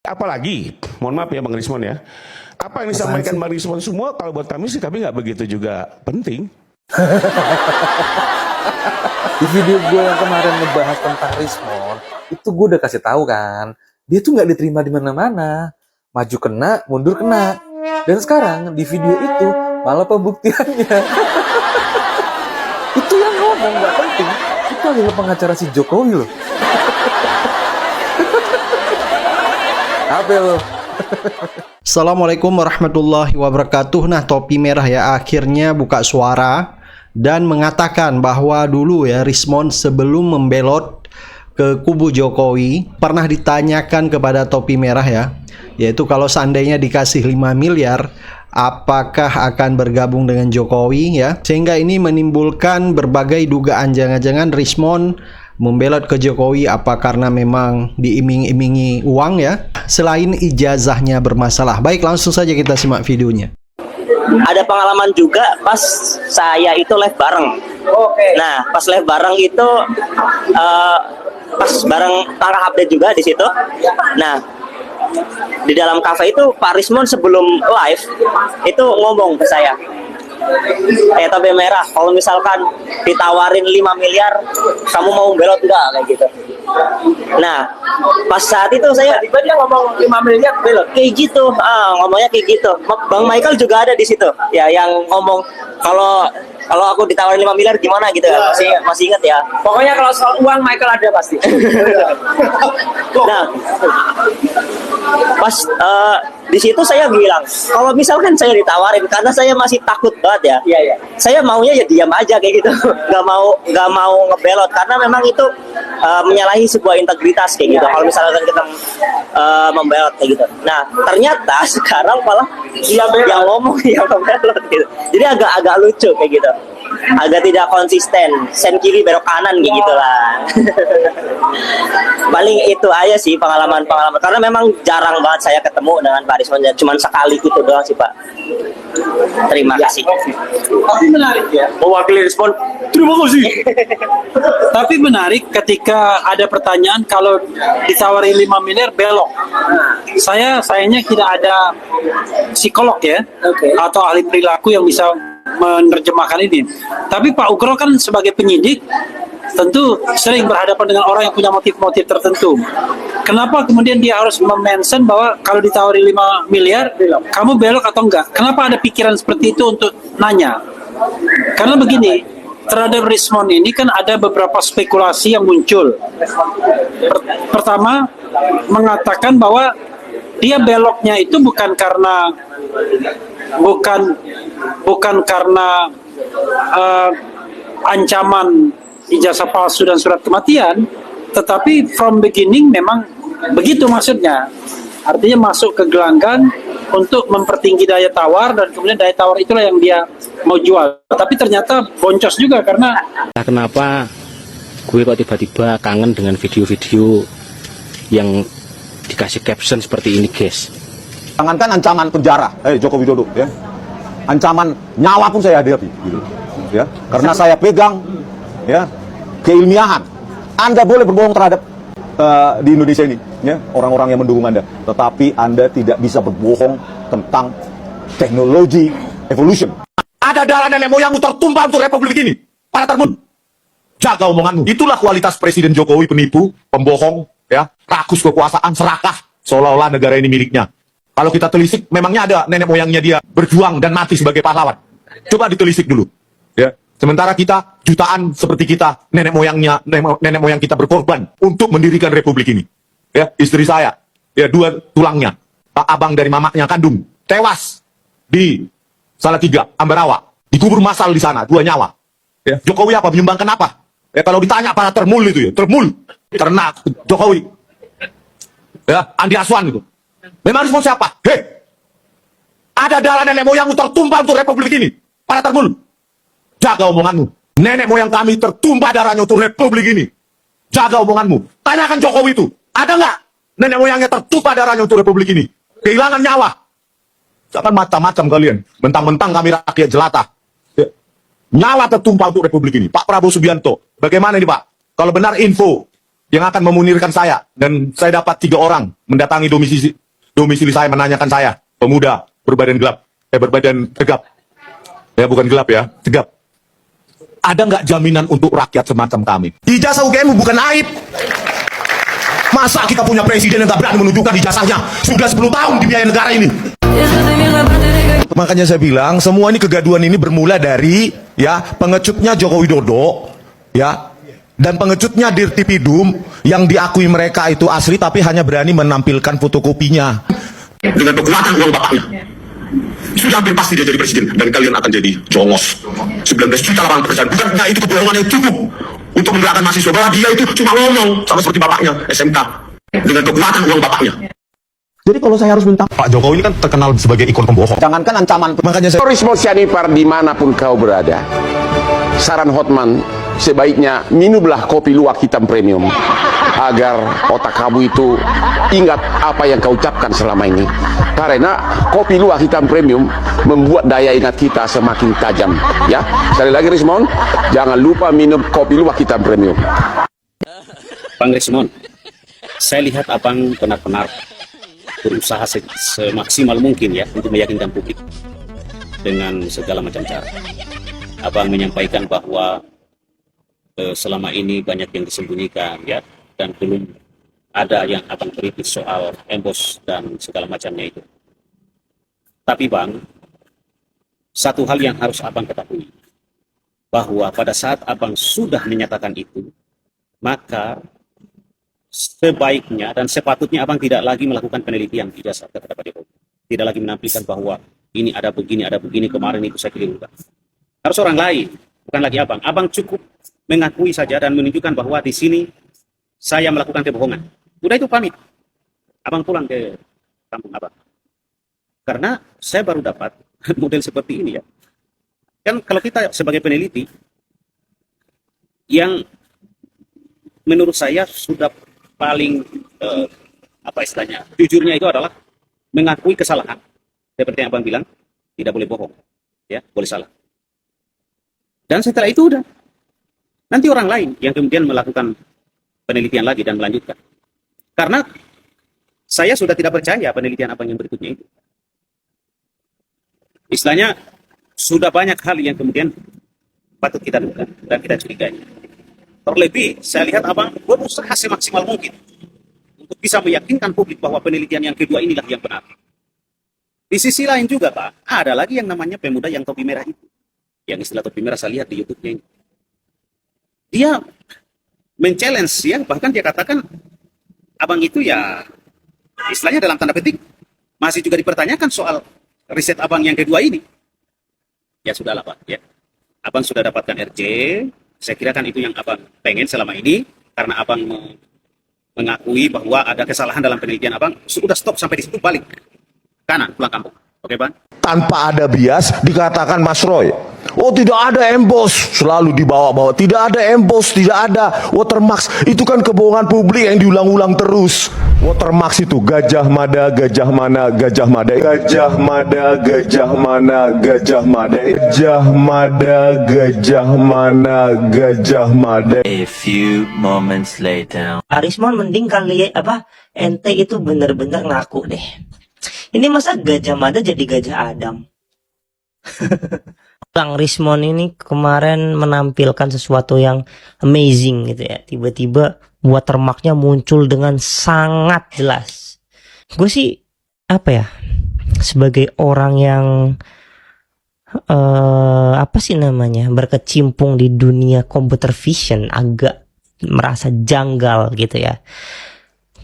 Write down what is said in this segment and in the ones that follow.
Apalagi, mohon maaf ya Bang Rismon ya, apa yang disampaikan Bang Rismon semua kalau buat kami sih kami nggak begitu juga penting. Di video gue yang kemarin ngebahas tentang Rismon, itu gue udah kasih tahu kan, dia tuh nggak diterima di mana-mana, maju kena, mundur kena. Dan sekarang di video itu malah pembuktiannya. Itu yang ngomong nggak penting, itu adalah pengacara si Jokowi loh. Apa lo? Assalamualaikum warahmatullahi wabarakatuh. Nah, topi merah ya akhirnya buka suara dan mengatakan bahwa dulu ya Rismon sebelum membelot ke kubu Jokowi pernah ditanyakan kepada topi merah ya, yaitu kalau seandainya dikasih 5 miliar apakah akan bergabung dengan Jokowi ya, sehingga ini menimbulkan berbagai dugaan jangan-jangan Rismon membelot ke Jokowi apa karena memang diiming-imingi uang ya, selain ijazahnya bermasalah. Baik, langsung saja kita simak videonya. Ada pengalaman juga pas saya itu live bareng. Nah, pas live bareng itu pas bareng Tangka Update juga di situ. Nah, di dalam kafe itu Pak Rismon sebelum live itu ngomong ke saya, topi merah, kalau misalkan ditawarin 5 miliar kamu mau belot enggak, kayak gitu. Nah, pas saat itu saya dia ngomong 5 miliar belot kayak gitu, ngomongnya kayak gitu. Bang Michael juga ada di situ ya, yang ngomong kalau aku ditawarin 5 miliar gimana gitu ya. Masih ingat ya. Pokoknya kalau soal uang Michael ada pasti. Nah, pas di situ saya bilang, kalau misalkan saya ditawarin, karena saya masih takut banget ya. Iya. Saya maunya ya diam aja kayak gitu, nggak mau ngebelot karena memang itu menyalahi sebuah integritas kayak gitu. Kalau misalkan kita membelot kayak gitu. Nah, ternyata sekarang malah dia yang ngomong yang membelot gitu. Jadi agak lucu kayak gitu. Agak tidak konsisten, sen kiri belok kanan kayak gitulah. Paling itu aja sih pengalaman karena memang jarang banget saya ketemu dengan Pak Rismon, cuman sekali itu doang sih Pak. Terima kasih. Tapi menarik ya, Mewakili Rismon, terima kasih. tapi menarik ketika ada pertanyaan kalau ditawari 5 miliar belok. Sayangnya tidak ada psikolog ya, atau ahli perilaku yang bisa menerjemahkan ini. Tapi Pak Ugro kan sebagai penyidik tentu sering berhadapan dengan orang yang punya motif-motif tertentu. Kenapa kemudian dia harus mention bahwa kalau ditawari 5 miliar kamu belok atau enggak? Kenapa ada pikiran seperti itu untuk nanya? Karena begini, terhadap Rismon ini kan ada beberapa spekulasi yang muncul. Pertama, mengatakan bahwa dia beloknya itu bukan karena ancaman ijazah palsu dan surat kematian, tetapi from beginning memang begitu maksudnya. Artinya masuk ke gelanggang untuk mempertinggi daya tawar, dan kemudian daya tawar itulah yang dia mau jual. Tapi ternyata boncos juga karena kenapa gue kok tiba-tiba kangen dengan video-video yang dikasih caption seperti ini, guys. Jangankan ancaman penjara, Joko Widodo, ya, ancaman nyawa pun saya hadapi, gitu, ya, karena saya pegang, ya, keilmiahan. Anda boleh berbohong terhadap di Indonesia ini, ya, orang-orang yang mendukung Anda, tetapi Anda tidak bisa berbohong tentang teknologi evolution. Ada darah nenek moyangmu tertumpah untuk republik ini, para termun. Jaga omonganmu. Itulah kualitas Presiden Jokowi, penipu, pembohong, ya, rakus kekuasaan, serakah, seolah-olah negara ini miliknya. Kalau kita telisik, memangnya ada nenek moyangnya dia berjuang dan mati sebagai pahlawan. Coba ditelisik dulu, ya. Sementara kita jutaan seperti kita, nenek moyang kita berkorban untuk mendirikan republik ini. Ya, istri saya, ya, 2 tulangnya, Pak abang dari mamanya kandung, tewas di Salatiga, Ambarawa, dikubur massal di sana, 2 nyawa. Ya, Jokowi apa? Menyumbangkan apa? Ya, kalau ditanya para termul itu ya, termul, ternak Jokowi, ya, Andi Aswan itu. Memang Rismon siapa? Ada darah nenek moyangmu tertumpah untuk republik ini, para termul. Jaga omonganmu. Nenek moyang kami tertumpah darahnya untuk republik ini. Jaga omonganmu. Tanyakan Jokowi itu, ada nggak nenek moyangnya tertumpah darahnya untuk republik ini? Kehilangan nyawa. Jangan macam-macam kalian. Mentang-mentang kami rakyat jelata. Ya. Nyawa tertumpah untuk republik ini. Pak Prabowo Subianto, bagaimana ini Pak? Kalau benar info yang akan memunirkan saya. Dan saya dapat 3 orang mendatangi domisili saya, menanyakan saya, pemuda berbadan gelap, berbadan tegap. Ya, bukan gelap ya, tegap. Ada nggak jaminan untuk rakyat semacam kami? Ijazah UGM bukan aib. Masa kita punya presiden yang nggak berani menunjukkan ijazahnya? Sudah 10 tahun dibiayai negara ini. Makanya saya bilang, semua ini kegaduhan ini bermula dari ya pengecutnya Joko Widodo, ya, dan pengecutnya Dirtipidum yang diakui mereka itu asli tapi hanya berani menampilkan fotokopinya. Dengan kekuatan uang bapaknya, sudah hampir pasti dia jadi presiden dan kalian akan jadi jongos. 19 juta lapangan pekerjaan, bukannya itu kebohongan yang cukup untuk menggerakkan mahasiswa, bahwa dia itu cuma ngomong sama seperti bapaknya SMK dengan kekuatan uang bapaknya. Jadi kalau saya harus minta, Pak Jokowi ini kan terkenal sebagai ikon pembohong. Jangankan ancaman, makanya saya Rismo Sianipar dimanapun kau berada, saran Hotman sebaiknya minumlah kopi luwak hitam premium agar otak kamu itu ingat apa yang kau ucapkan selama ini. Karena kopi luwak hitam premium membuat daya ingat kita semakin tajam. Ya, sekali lagi Rismon, jangan lupa minum kopi luwak hitam premium. Bang Rismon, saya lihat abang benar-benar berusaha semaksimal mungkin ya untuk meyakinkan publik dengan segala macam cara. Abang menyampaikan bahwa selama ini banyak yang disembunyikan ya, dan belum ada yang abang kritis soal embos dan segala macamnya itu. Tapi Bang, satu hal yang harus abang ketahui, bahwa pada saat abang sudah menyatakan itu, maka sebaiknya dan sepatutnya abang tidak lagi melakukan penelitian ijazah kepada Pak Jokowi. Tidak lagi menampilkan bahwa ini ada begini, kemarin itu saya keliru. Harus orang lain, bukan lagi abang. Abang cukup mengakui saja dan menunjukkan bahwa di sini saya melakukan kebohongan. Udah itu pamit. Abang pulang ke kampung abang. Karena saya baru dapat model seperti ini ya. Kan kalau kita sebagai peneliti, yang menurut saya sudah paling apa istilahnya, jujurnya itu adalah mengakui kesalahan. Seperti yang abang bilang, tidak boleh bohong, ya, boleh salah. Dan setelah itu udah, nanti orang lain yang kemudian melakukan penelitian lagi dan melanjutkan. Karena saya sudah tidak percaya penelitian abang yang berikutnya itu. Istilahnya sudah banyak hal yang kemudian patut kita duga dan kita curigai. Terlebih, saya lihat abang berusaha semaksimal mungkin untuk bisa meyakinkan publik bahwa penelitian yang kedua inilah yang benar. Di sisi lain juga, Pak, ada lagi yang namanya pemuda yang topi merah itu. Yang istilah topi merah saya lihat di YouTube-nya ini. Dia men-challenge ya, bahkan dia katakan abang itu ya, istilahnya dalam tanda petik, masih juga dipertanyakan soal riset abang yang kedua ini. Ya sudahlah, Pak, ya. Abang sudah dapatkan RJ. Saya kira kan itu yang abang pengen selama ini, karena abang mengakui bahwa ada kesalahan dalam penelitian abang. Sudah stop sampai di situ, balik kanan pulang kampung. Oke Bang? tanpa ada bias dikatakan Mas Roy, oh tidak ada embos, selalu dibawa-bawa, tidak ada embos, tidak ada watermark. Itu kan kebohongan publik yang diulang-ulang terus. Watermark itu gajah mada, gajah mana, gajah mada, gajah mada, gajah mana, gajah mada, gajah mada, gajah mana, gajah mada. A few moments later. Arismon mending kali ente itu bener-bener ngaku deh. Ini masa Gajah Mada jadi Gajah Adam? Bang Rismon ini kemarin menampilkan sesuatu yang amazing gitu ya. Tiba-tiba watermarknya muncul dengan sangat jelas. Gue sih sebagai orang yang berkecimpung di dunia computer vision agak merasa janggal gitu ya.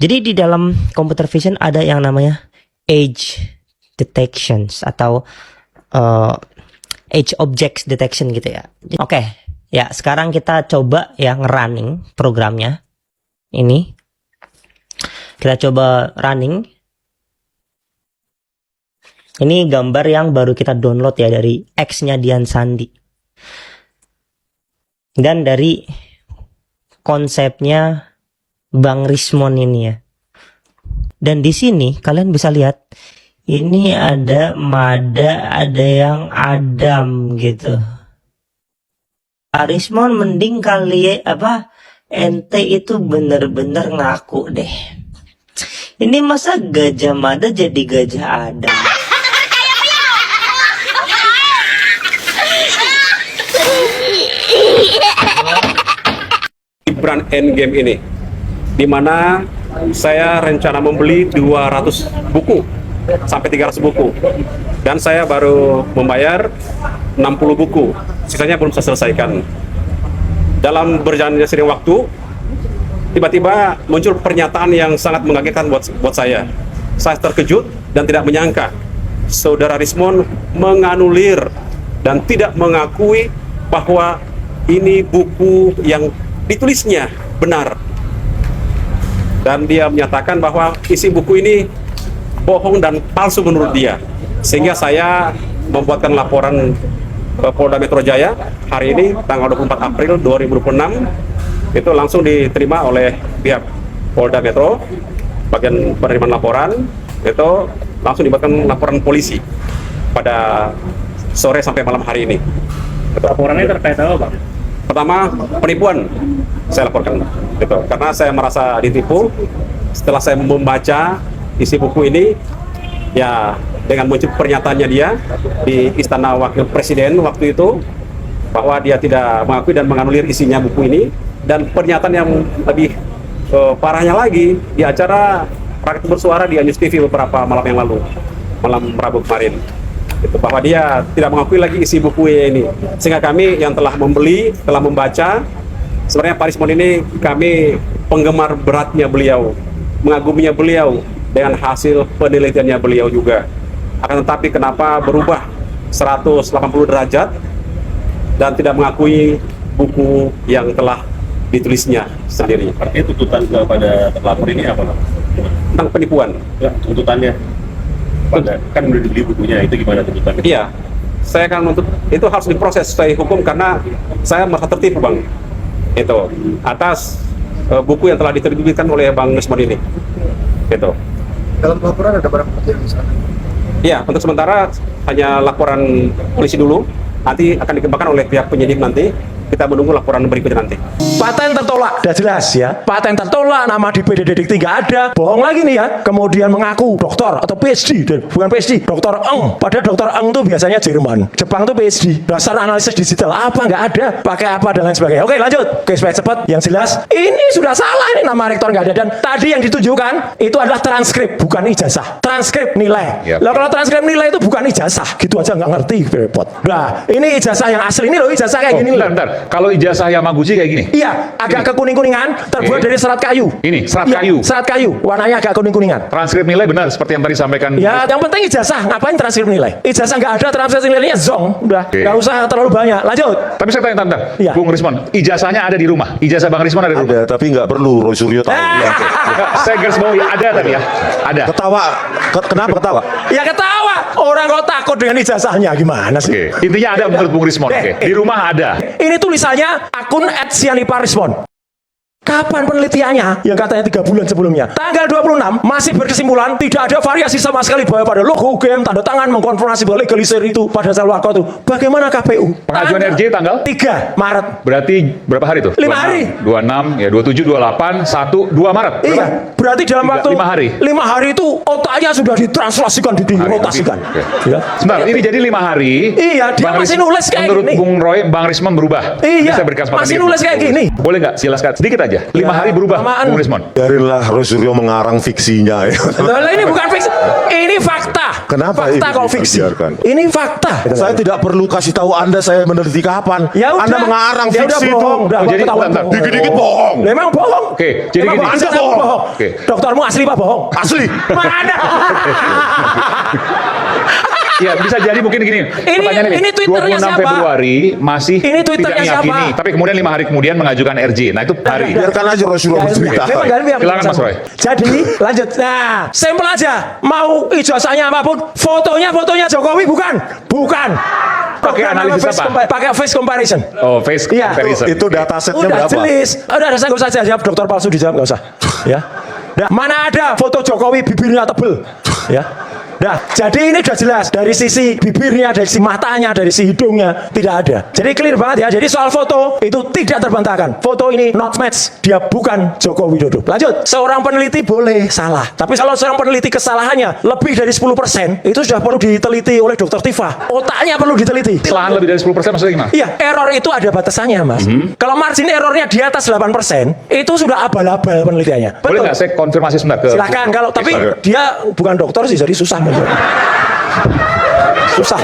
Jadi di dalam computer vision ada yang namanya edge detections atau edge objects detection gitu ya. Oke, ya sekarang kita coba ya nge-running programnya. Ini kita coba running. Ini gambar yang baru kita download ya dari X-nya Dian Sandi. Dan dari konsepnya Bang Rismon ini ya. Dan di sini kalian bisa lihat ini ada Mada, ada yang Adam gitu. Arismon mending kali ente itu bener-bener ngaku deh. Ini masa Gajah Mada jadi Gajah Ada? Brand Endgame ini, di mana saya rencana membeli 200 buku sampai 300 buku, dan saya baru membayar 60 buku, sisanya belum saya selesaikan. Dalam berjalannya sering waktu, tiba-tiba muncul pernyataan yang sangat mengagetkan buat saya. Saya terkejut dan tidak menyangka Saudara Rismond menganulir dan tidak mengakui bahwa ini buku yang ditulisnya benar, dan dia menyatakan bahwa isi buku ini bohong dan palsu menurut dia. Sehingga saya membuatkan laporan ke Polda Metro Jaya hari ini tanggal 24 April 2026. Itu langsung diterima oleh pihak Polda Metro, bagian penerimaan laporan itu langsung dibuatkan laporan polisi pada sore sampai malam hari ini. Laporannya terkait apa, Bang? Pertama, penipuan saya laporkan, gitu. Karena saya merasa ditipu. Setelah saya membaca isi buku ini, ya dengan muncul pernyataannya dia di Istana Wakil Presiden waktu itu, bahwa dia tidak mengakui dan menganulir isinya buku ini, dan pernyataan yang lebih parahnya lagi di acara Rakyat Bersuara di News TV beberapa malam yang lalu, malam Rabu kemarin. Itu bahwa dia tidak mengakui lagi isi buku ini, sehingga kami yang telah membeli, telah membaca, sebenarnya Pak Rismond ini kami penggemar beratnya beliau, mengaguminya beliau dengan hasil penelitiannya beliau juga. Akan tetapi kenapa berubah 180 derajat dan tidak mengakui buku yang telah ditulisnya sendiri? Artinya tuntutan kepada terlapor ini apa, Bang? Tentang penipuan. Ya, tuntutannya kan udah dibeli bukunya, itu gimana tuntutannya? Iya, saya akan menuntut itu harus diproses sesuai hukum, karena saya merasa tertipu, Bang, itu atas buku yang telah diterbitkan oleh Bang Rismond ini, gitu. Dalam laporan ada barang bukti di sana? Iya, untuk sementara hanya laporan polisi dulu, nanti akan dikembangkan oleh pihak penyidik nanti. Kita menunggu laporan berikutnya nanti. Paten tertolak, udah jelas ya. Paten tertolak, nama di PDD Dikti nggak ada. Bohong lagi nih ya. Kemudian mengaku doktor atau PhD, bukan PhD, dokter Eng. Padahal dokter Eng tuh biasanya Jerman. Jepang tuh PhD. Dasar analisis digital apa nggak ada. Pakai apa dan lain sebagainya. Oke lanjut. Oke supaya cepat. Yang jelas ini sudah salah, ini nama rektor nggak ada. Dan tadi yang ditunjukkan itu adalah transkrip, bukan ijazah. Transkrip nilai. Lah kalau transkrip nilai itu bukan ijazah, gitu aja nggak ngerti, repot. Nah ini ijazah yang asli, ini loh ijazah kayak gini. Bentar. Kalau ijazah Yamaguchi kayak gini? Iya, agak kekuning-kuningan, terbuat dari serat kayu. Ini, serat Iya, kayu? Serat kayu, warnanya agak kuning-kuningan. Transkrip nilai benar, seperti yang tadi sampaikan. Ya, yang penting ijazah, ngapain transkrip nilai? Ijazah nggak ada, transkrip nilainya zong, udah, nggak usah terlalu banyak, lanjut. Tapi saya tanya tante, Iya. Bung Rismond, ijazahnya ada di rumah? Ijazah Bang Rismond ada di rumah? Ada, tapi nggak perlu Roy Suryo tahu. Saya garis bawahi, ada tadi ya? Ada. Ketawa, kenapa ketawa? Ya ketawa, orang kok takut dengan ijazahnya, gimana sih? Oke. Intinya ada menurut Bung Rismond. Oke. Di rumah ada. Ini tulisannya akun @sianiparismond. Kapan penelitiannya? Yang katanya 3 bulan sebelumnya. Tanggal 26 masih berkesimpulan tidak ada variasi sama sekali bahwa pada logo UGM tanda tangan mengkonfirmasi bahwa legalisir itu pada Salwako itu. Bagaimana KPU? Pengajuan RJ tanggal? 3 Maret. Berarti berapa hari tuh? 5 hari. 26, ya 27, 28, 1, 2 Maret. Iya, berarti dalam waktu 5 hari. 5 hari itu otaknya sudah ditranslasikan, dirotasikan. Oke. Ya. Sebentar, ini jadi 5 hari. Iya, dia masih nulis kayak menurut gini. Bung Roy, Bang Rismond berubah. Iya, Bisa berikan kesempatan masih dia. nulis kayak gini. Boleh nggak? Jelaskan sedikit aja. 5 hari berubah, lamaan. Bung Rismond. Biarinlah Roy Suryo mengarang fiksinya ya. Loh, ini bukan fiksi, ini fakta. Kenapa Fakta ini kalau fiksi. dibiarkan? Ini fakta. Saya tidak perlu kasih tahu Anda saya meneliti kapan. Ya udah. Anda mengarang Ya udah, fiksi itu. bohong. Udah, jadi ketahuan bentar, bohong. Dikit-dikit bohong. Memang bohong. Oke, jadi Memang gini. Anda bohong. Oke. Oke. Doktermu asli Pak bohong. Asli. Mana? Ya bisa jadi mungkin gini. Pertanyaan ini Twitternya 26 siapa? Februari masih Ini tidak Twitternya meyakini, siapa? tapi kemudian 5 hari kemudian mengajukan RJ. Nah itu hari. Biarkan aja Roy Suryo bercerita. Memang gak ada yang Silakan, Mas Roy. Jadi lanjut. Nah, simpel aja. Mau ijazahnya apapun, fotonya Jokowi bukan. Pakai analisis apa? Pakai face comparison. Oh, face Iya. comparison. Itu datasetnya Udah berapa? jelas. Udah saya nggak usah jawab, dokter palsu dijawab nggak usah. Ya. Nah, mana ada foto Jokowi bibirnya tebel? Ya. Nah, jadi ini udah jelas dari sisi bibirnya, dari sisi matanya, dari sisi hidungnya tidak ada. Jadi clear banget ya. Jadi soal foto itu tidak terbantahkan. Foto ini not match. Dia bukan Joko Widodo. Lanjut. Seorang peneliti boleh salah. Tapi kalau seorang peneliti kesalahannya lebih dari 10%, itu sudah perlu diteliti oleh Dokter Tifa. Otaknya perlu diteliti. Kesalahan lebih dari 10% maksudnya gimana? Iya, error itu ada batasannya, Mas. Kalau margin errornya di atas 8%, itu sudah abal-abal penelitiannya. Boleh nggak saya konfirmasi sebentar ke... Silakan, kalau tapi dia bukan dokter sih, jadi susah. Susah.